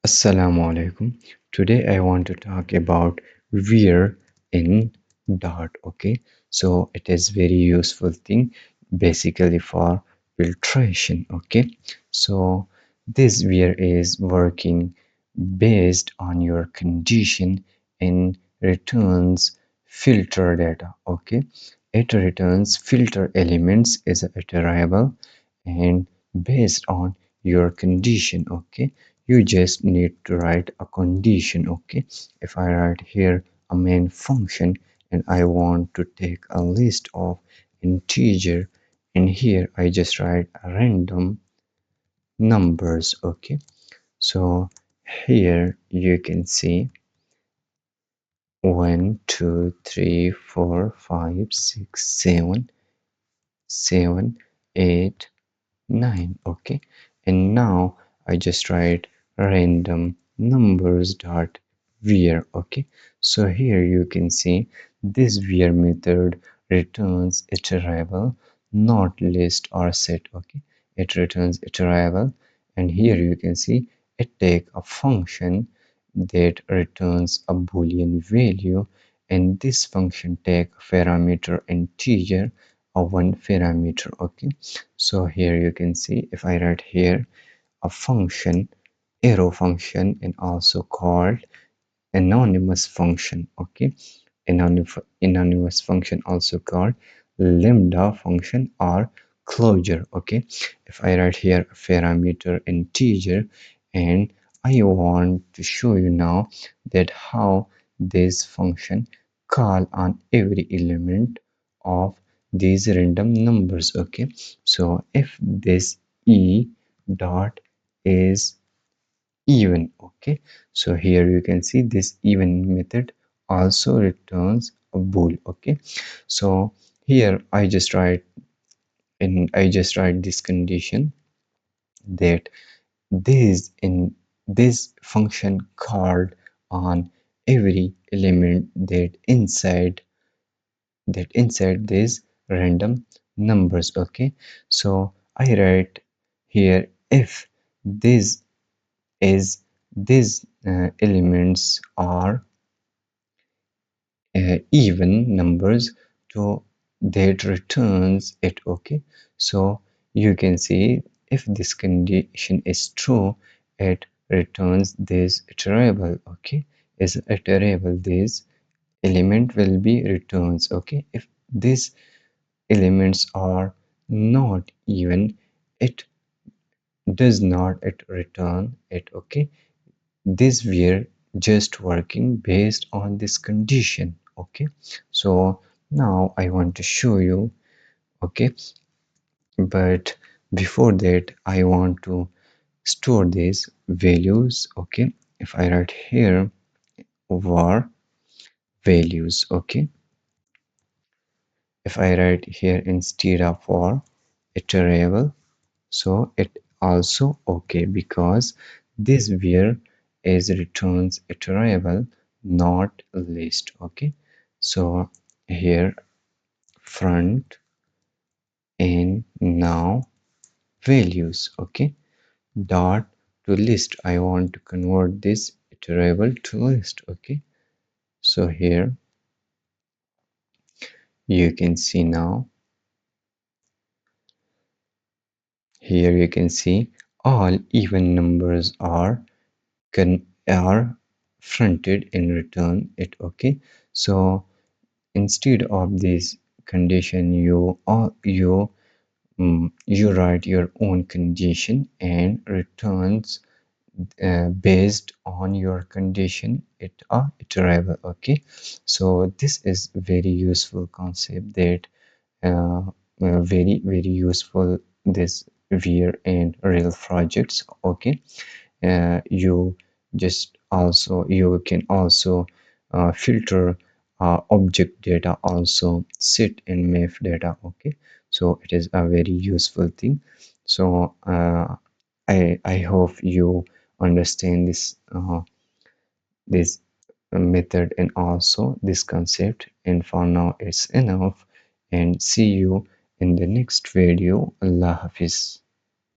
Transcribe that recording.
Assalamu alaikum. Today I want to talk about where in Dart. Okay, so it is very useful thing basically for filtration. Okay, so this where is working based on your condition and returns filter data. Okay, it returns filter elements is a iterable and based on your condition. Okay, you just need to write a condition. Okay, if I write here a main function and I want to take a list of integer, and here I just write a random numbers. Okay, so here you can see 1 2 3 4 5 6 7 7 8 9. Okay, and now I just write random numbers dot where. Okay, so here you can see this where method returns iterable, not list or set. Okay, it returns iterable, and here you can see it take a function that returns a boolean value, and this function take parameter integer of one parameter. Okay, so here you can see if I write here a function, arrow function, and also called anonymous function. Okay, anonymous function also called lambda function or closure. Okay, if I write here a parameter integer, and I want to show you now that how this function call on every element of these random numbers. Okay, so if this e dot is even. Okay, so here you can see this even method also returns a bool. Okay, so here I just write this condition that this function called on every element that inside these random numbers. Okay, so I write here if this is these elements are even numbers, to that returns it. Okay, so you can see if this condition is true, it returns this iterable. Okay, is iterable, this element will be returns. Okay, if these elements are not even, it does not it return it. Okay, this we're just working based on this condition. Okay, so now I want to show you. Okay, but before that I want to store these values. Okay, if I write here var values. Okay, if I write here instead of var iterable, so it also okay, because this where is returns iterable, not list. Okay, so here front and now values. Okay, dot to list, I want to convert this iterable to list. Okay, so here you can see all even numbers are fronted in return it. Okay, so instead of this condition, you write your own condition and returns based on your condition it are iterable. Okay, so this is very useful concept that very useful this VR and real projects. Okay, you can also filter object data, also set and map data. Okay, so it is a very useful thing. So I hope you understand this method and also this concept, and for now it's enough, and see you in the next video. Allah Hafiz.